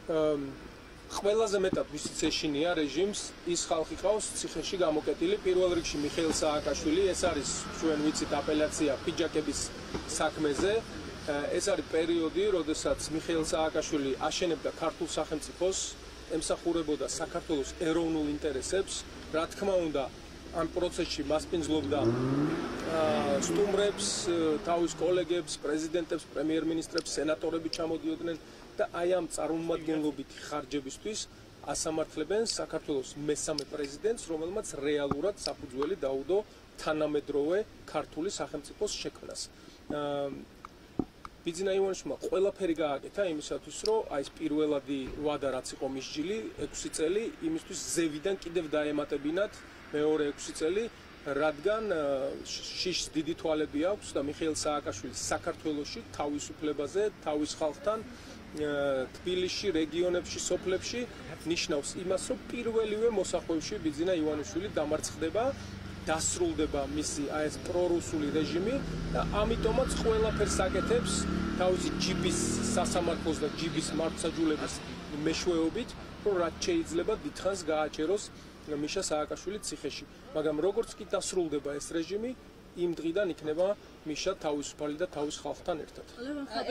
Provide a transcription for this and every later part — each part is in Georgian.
ყველაზე მეტად ვისაც ეშინია რეჟიმს ის ხალხი ყავს ციხეში გამოკეტილი პირველ რიგში მიხეილ სააკაშვილი ეს არის ჩვენ ვიცით აპელაცია ფიჯაკების საქმეზე ეს არის პერიოდი როდესაც მიხეილ სააკაშვილი აშენებდა ქართულ სახელმწიფოს ემსახურებოდა საქართველოს ეროვნულ ინტერესებს რა თქმა უნდა ამ პროცესში მასპინძლობდა სტუმრებს თავის კოლეგებს პრეზიდენტებს პრემიერ-მინისტრებს სენატორები ჩამოდიოდნენ და აი ამ წარმომადგენლობითი ხარჯებისთვის ასამართლებენ საქართველოს მესამე პრეზიდენტს რომელმაც რეალურად საფუძველი დაუდო თანამედროვე ქართული სახელმწიფოს შექმნას ბიძინა ივანიშვილმა ყველაფერი გააკეთა იმისათვის რომ აი ეს პირველადი ვადა რაც იყო მისჯილი 6 წელი იმისთვის ზევიდან კიდევ დაემატებინათ მეორე 6 წელი რადგან შიშს დიდი თვალები აქვს და მიხეილ სააკაშვილის საქართველოში თავისუფლებაზე თავის ხალხთან თბილისში რეგიონებში სოფლებში ნიშნავს იმას რომ პირველივე მოსახვევში ბიძინა ივანიშვილი დამარცხდება დასრულდება მისი აი ეს პრორუსული რეჟიმი და ამიტომაც ყველაფერს აკეთებს თავისი ჯიბის სასამართლოს და ჯიბის მართლმსაჯულების მეშვეობით რომ რაც შეიძლება დიდხანს გააჩეროს მიშა სააკაშვილი ციხეში მაგრამ როგორც კი დასრულდება ეს რეჟიმი იმ დღიდან იქნება მიშა თავისუფალი და თავის ხალხთან ერთად.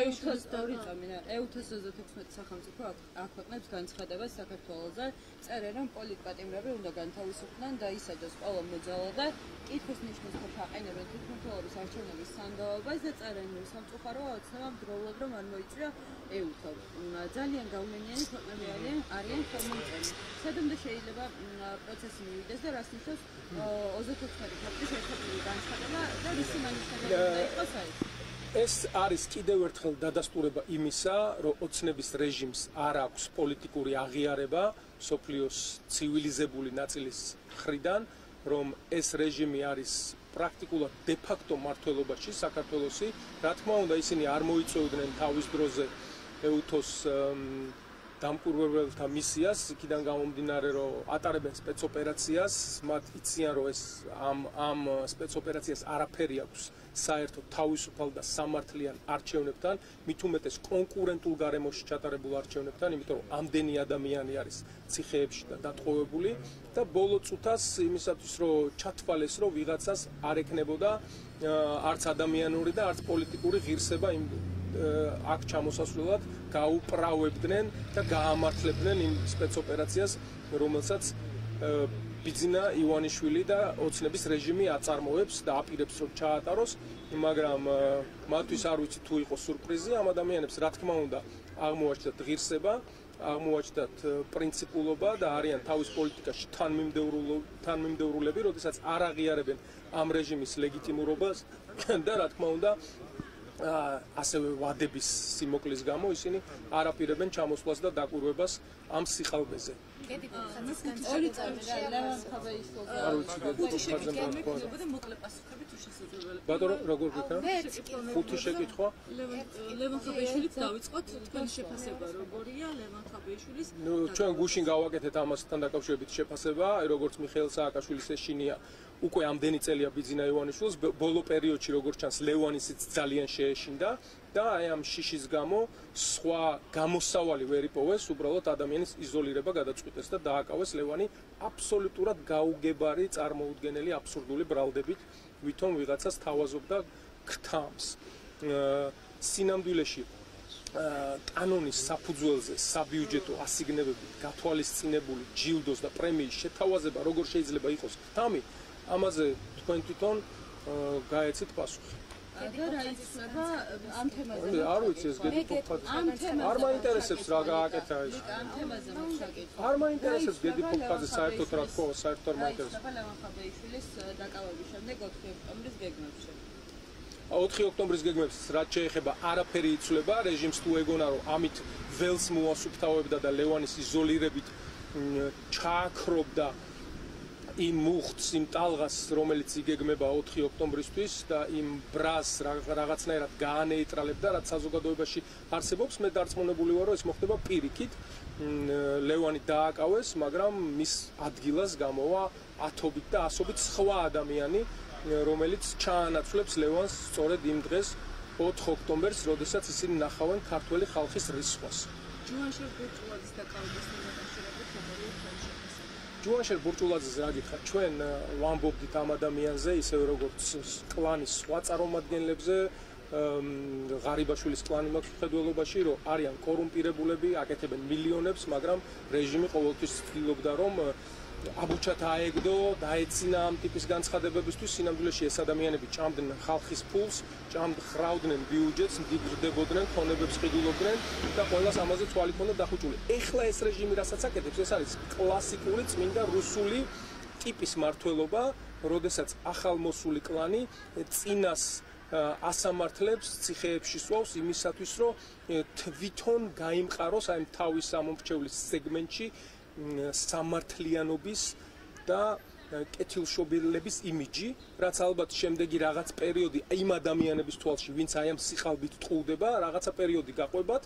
ეუთოს დავრიწამინა ეუთოს 36 სახელმწიფო აქვეყნებს განცხადებას საქართველოზე წერენ რომ პოლიტპატიმრები უნდა განთავისუფლდნენ და ისაჯოს ყველა მოძალადე და კითხვის ნიშნის ქვეშ აყენებენ თვითმმართველობის არჩევნების სანდოობას და წერენ რომ სამწუხაროა ოცნებამ დროულად რომ არ მოიწვია ეუთო. ძალიან გავლენიანი ქვეყნები არიან ხელმომწერი. სადამდე შეიძლება პროცესი მივიდეს და რას ნიშნავს 34 ქვეყნის ერთობლივი განცხადება და ისი მანიშნებია ეს არის კიდევ ერთხელ დადასტურება იმისა, რომ ოცნების რეჟიმს არ აქვს პოლიტიკური აღიარება სოფლიოს ცივილიზებული ნაწილის მხრიდან, რომ ეს რეჟიმი არის პრაქტიკულად დე-ფაქტო მმართველობაში საქართველოსი, რა თქმა უნდა ისინი არ მოიწვევდნენ თავის დროზე ეუთოს დამკვირვებელთა მისიას, იქიდან გამომდინარე, რომ ატარებენ სპეცოპერაციას, მათ იციან, რომ ეს ამ სპეცოპერაციას არაფერი აქვს საერთო თავისუფალ და სამართლიან არჩევნებთან, მით უმეტეს კონკურენტულ გარემოში ჩატარებულ არჩევნებთან, იმიტომ რომ ამდენი ადამიანი არის ციხეებში და დატყვევებული და ბოლო წუთას იმისათვის, რომ ჩათვალეს, რომ ვიღაცას არ ექნებოდა არც ადამიანური და არც პოლიტიკური ღირსება იმ აქ ჩამოსასვლელად გაუპრავებდნენ და გაამართლებდნენ იმ სპეცოპერაციას, რომელსაც ბიძინა ივანიშვილი და ოცნების რეჟიმი აწარმოებს და აპირებს რომ ჩაატაროს, მაგრამ მათთვის არ ვიცი თუ იყო სურპრიზი ამ ადამიანებს, რა თქმა უნდა, აღმოაჩნდათ ღირსება, აღმოაჩნდათ პრინციპულობა და არიან თავის პოლიტიკაში თანმიმდევრულები, როდესაც არ აღიარებენ ამ რეჟიმის ლეგიტიმურობას და რა თქმა უნდა ასევე ვადების სიმოკლის გამო ისინი არ აპირებენ ჩამოსვლას და დაკვირვებას ამ სიხალბეზე. ბატონო, როგორ გიქნა? ხუთი შეკითხვა. ლევან ხაბეიშვილით დავიწყოთ თქვენი შეფასება როგორია ლევან ხაბეიშვილის? ჩვენ გუშინ გავაკეთეთ ამასთან დაკავშირებით შეფასება, როგორც მიხეილ სააკაშვილის ეშინია უკვე ამდენი წელია ბიძინა ივანიშვილს, ბოლო პერიოდში როგორც ჩანს ლევანისიც ძალიან შეეშინდა და აი ამ შიშის გამო სხვა გამოსავალი ვერ იპოვეს, უბრალოდ ადამიანის იზოლირება გადაწყვიტეს და დააკავეს ლევანი აბსოლუტურად გაუგებარი წარმოუდგენელი აბსურდული ბრალდებით, ვითომ ვიღაცას თავაზობდა გთამს. სინამდვილეში კანონის საფუძველზე საბიუჯეტო ასიგნებებით გათვალისწინებული ჯილდოს და პრემიის შეთავაზება როგორ შეიძლება იყოს გთამი, ამაზე თქვენ თვითონ გაეცით პასუხი. ამ თემაზე არ ვიცი ეს გედიფოქად არ მაინტერესებს რა გააკეთა ეს ამ თემაზე მოშაკეთ არ მაინტერესებს გედიფოქაძე საერთოდ რა თქო საერთოდ არ მაინტერესებს ლევან ხაბეიშვილის დაკავების შემდეგ 4 ოქტომბრის გეგმებში 4 ოქტომბრის გეგმებს რაც შეეხება არაფერი იცვლება რეჟიმს თუ ეგონა რომ ამით ველს მოასუფთავებდა და ლევანის იზოლირებით ჩააქრობდა იმ მუხტს, იმ ტალღას, რომელიც იგეგმება 4 ოქტომბრისთვის და იმ ბრას რაღაცნაირად გაანეიტრალებდა, რაც საზოგადოებაში არსებობს, მე დარწმუნებული ვარ, რომ ეს მოხდება პირიქით. ლევანი დააკავეს, მაგრამ მის ადგილას გამოვა ათობით და ასობით სხვა ადამიანი, რომელიც ჩაანაცვლებს ლევანს სწორედ იმ დღეს 4 ოქტომბერს, როდესაც ისინი ნახავენ ქართველი ხალხის რისხვას. ჯუანშერ ბურჭულაძის დაკავებასთან დაკავშირებით როგორია თქვენი შეფასება? ჯუანშერ ბურჭულაძეს რა გითხრათ, ჩვენ ვამბობდით ამ ადამიანზე, ისევე როგორც კლანის სხვა წარმომადგენლებზე, ღარიბაშვილის კლანი მაქვს მხედველობაში, რომ არიან კორუმპირებულები, აკეთებენ მილიონებს, მაგრამ რეჟიმი ყოველთვის ცდილობდა, რომ აბუჩათ აეგდო, დაეცინა ამ ტიპის განცხადებებისთვის, სინამდვილეში ეს ადამიანები ჭამდნენ ხალხის ფულს, ხრავდნენ ბიუჯეტს, მდიდრდებოდნენ, ქონებებს ყიდულობდნენ და ყველას ამაზე თვალი ჰქონდა დახუჭული. ეხლა ეს რეჟიმი რასაც აკეთებს, ეს არის კლასიკური წმინდა რუსული ტიპის მართლობა, როდესაც ახალმოსული კლანი წინას ასამართლებს, ციხეებში სვავს იმისათვის, რომ თვითონ გაიმყაროს აი თავის სამომრჩევლის სეგმენტში სამართლიანობის და კეთილშობილების იმიჯი, რაც ალბათ შემდეგი რაღაც პერიოდი იმ ადამიანების თვალში, ვინც აი ამ სიხალბით ტყუდება, რაღაცა პერიოდი გაყვებათ,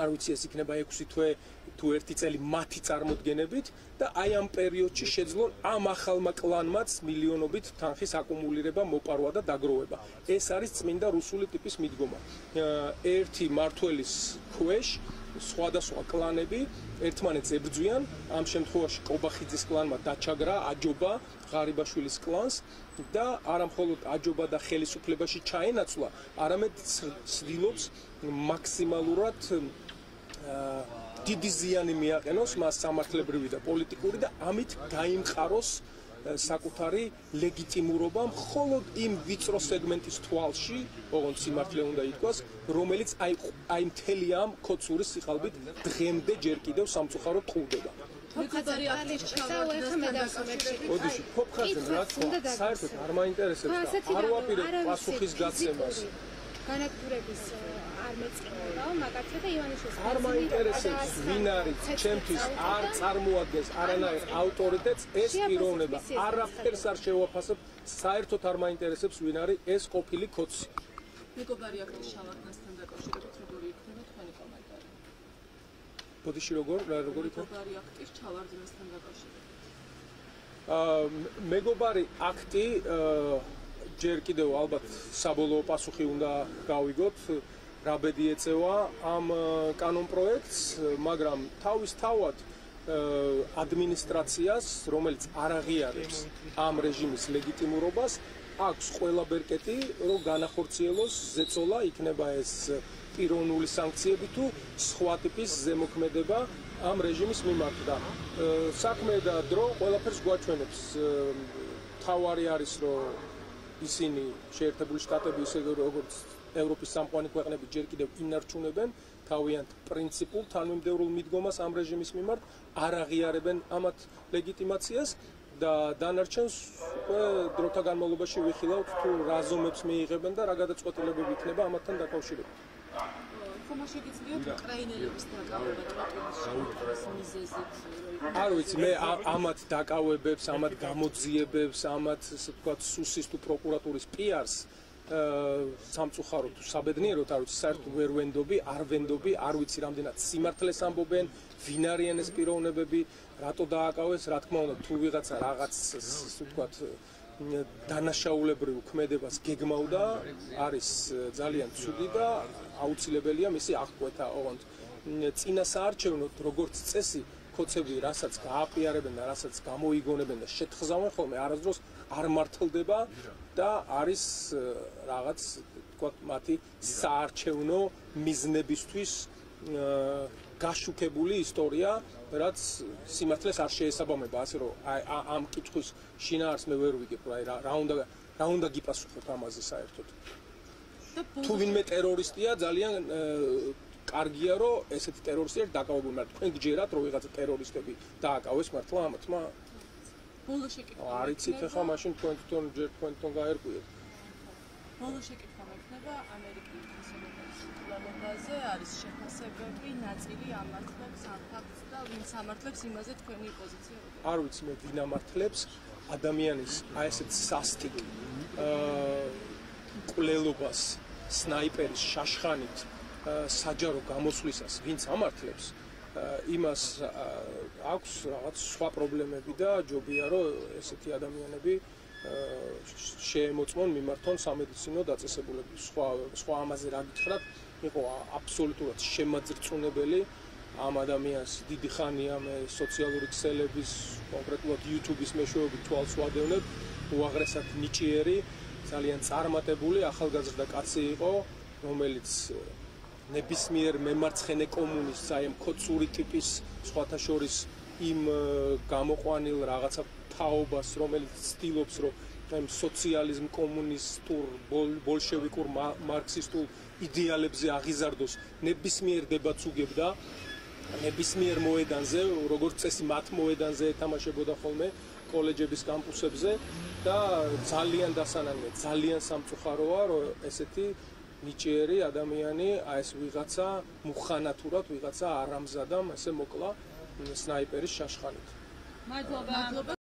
არ ვიცი ეს იქნება 6 თვე თუ 1 წელი მათი წარმოდგენებით და აი ამ პერიოდში შეძლონ ამ ახალმა კლანმაც მილიონობით თანხის აკუმულირება, მოპარვა და დაგროვება. ეს არის წმინდა რუსული ტიპის მიდგომა. ერთი მართველის ქვეშ სხვადასხვა კლანები ერთმანეთს ებრძვიან, ამ შემთხვევაში კობახიძის კლანმა დაჩაგრა აჯობა ღარიბაშვილის კლანს და არა მხოლოდ აჯობა და ხელისუფლებაში ჩაენაცვლა, არამედ ცდილობს მაქსიმალურად დიდი ზიანი მიაყენოს მას სამართლებრივი და პოლიტიკური და ამით გაიმყაროს საკუთარი ლეგიტიმურობა მხოლოდ იმ ვიწრო სეგმენტის თვალში, ოღონდ სიმართლე უნდა ითქვას, რომელიც აი მთელი ამ ქოცურის სიხალბით დღემდე ჯერ კიდევ სამწუხაროდ ტყუდება. ოდიში, ფოფხაზენ რა თქვა, საერთოდ არ მაინტერესებს და არ ვაპირებ პასუხის გაცემას. განადგურების არ მეწყება, მაგათი და ივანიშვილის არ მაინტერესებს ვინ არის, ჩემთვის არ წარმოადგენს არანაირ ავტორიტეტს ეს პიროვნება, არაფერს არ შევაფასებ, საერთოდ არ მაინტერესებს ვინ არის ეს ყოფილი ქოცი. მეგობარი აქტის ჩავარდნასთან დაკავშირებით როგორი იქნება თქვენი კომენტარი? ბოდიში როგორ იქნება? მეგობარი აქტის ჩავარდნასთან დაკავშირებით. მეგობარი აქტი ჯერ კიდევ ალბათ საბოლოო პასუხი უნდა გავიგოთ, რა ბედი ეწევა ამ კანონპროექტს, მაგრამ თავისთავად ადმინისტრაციას, რომელიც არ აღიარებს ამ რეჟიმის ლეგიტიმურობას, აქვს ყველა ბერკეტი, რომ განახორციელოს ზეწოლა, იქნება ეს პიროვნული სანქციები თუ სხვა ტიპის ზემოქმედება ამ რეჟიმის მიმართ და საქმე და დრო ყველაფერს გვაჩვენებს. თავარი არის, რომ ისინი შეერთებული შტატები ისე როგორც ევროპის სამყარო ქვეყნები ჯერ კიდევ ინარჩუნებენ თავიანთ პრინციპულ თანმიმდევრულ მიდგომას ამ რეჟიმის მიმართ, არ აღიარებენ ამათ ლეგიტიმაციას და დანარჩენს უკვე დროთა განმავლობაში ვიხილავთ თუ რა ზომებს მიიღებენ და რა გადაწყვეტილებები იქნება ამათთან დაკავშირებით. ხომ შეგიძლიათ უკრაინელების დაკავება ტრატურის მიზეზით? არ ვიცი, მე ამათ დაკავებებს, ამათ გამოძიებებს, ამათ ესე ვთქვათ სუსის თუ პროკურატურის პიარს სამწუხაროდ თუ საბედნიეროდ არ ვიცი, საერთოდ ვერ ვენდობი, არ ვენდობი, არ ვიცი რამდენად სიმართლეს ამბობენ, ვინ არიან ეს პიროვნებები, რატო დააკავეს, რა თქმა უნდა, თუ ვიღაცა რაღაც ესე ვთქვათ დანაშაულებრივ ქმედებას გეგმავდა, არის ძალიან ცუდი და აუცილებელია მისი აღკვეთა, ოღონდ წინასაარჩევნოდ როგორც წესი ქოცები რასაც გააპიარებენ და რასაც გამოიგონებენ და შეთხზავენ ხოლმე არასდროს არ მართლდება და არის რაღაც თქვათ მათი საარჩევნო მიზნებისთვის გაშუქებული ისტორია, რაც სიმართლეს არ შეესაბამება, ასე რომ ამ კითხვის შინაარს მე ვერ ვიგებ, რა უნდა გიპასუხოთ ამაზე საერთოდ. თუ ვინმე ტერორისტია, ძალიან კარგია, რომ ესეთი ტერორისტი არის დაკავებული, მაგრამ თქვენ გჯერათ, რომ ვიღაცა ტერორისტები დააკავეს მართლა ამათმა. ბოლო შეკითხვა. არ იცით ახლა მაშინ თქვენ თვითონ გაერკვიეთ. ბოლო შეკითხვა მექნება ამერიკის პრეზიდენტზე არის შეფასებები, ნაწილი ამართლებს ამ ფაქტს და ვინ სამართლებს იმაზე თქვენი პოზიცია როგორია? არ ვიცი მე ვინ ამართლებს ადამიანის აი ესეთ სასტიკ კვლელობას სნაიპერის შაშხანით საჯარო გამოსვლისას ვინც ამართლებს იმას აქვს რაღაც სხვა პრობლემები და ჯობია რომ ესეთი ადამიანები შეემოწმონ მიმართონ სამედიცინო დაწესებულებებს. სხვა ამაზე რა გითხრათ, იყო აბსოლუტურად შემაძრწუნებელი ამ ადამიანს დიდი ხანია მე სოციალური ქსელების, კონკრეტულად YouTube-ის მეშვეობით თვალს ვადევნებ, უაღრესად ნიჭიერი, ძალიან წარმატებული ახალგაზრდა კაცი იყო, რომელიც ნებისმიერ მემარცხენე კომუნისტს, აი ამ ქოცური ტიპის სხვათა შორის იმ გამოყვანილ რაღაცა თაობას, რომელიც ცდილობს, რომ ამ სოციალიზმ კომუნისტურ, ბოლშევიკურ, მარქსისტულ იდეალებზე აღიზარდოს, ნებისმიერ დებატს უგებდა, ნებისმიერ მოედანზე, როგორც წესი მათ მოედანზე ეთამაშებოდა ხოლმე კოლეჯების კამპუსებზე და ძალიან დასანანია, ძალიან სამწუხაროა, რომ ესეთი ნიჭიერი ადამიანი, აი ეს ვიღაცა მუხანათურად, ვიღაცა არამზადამ ესე მოკლა სნაიპერის შაშხანით. მადლობა.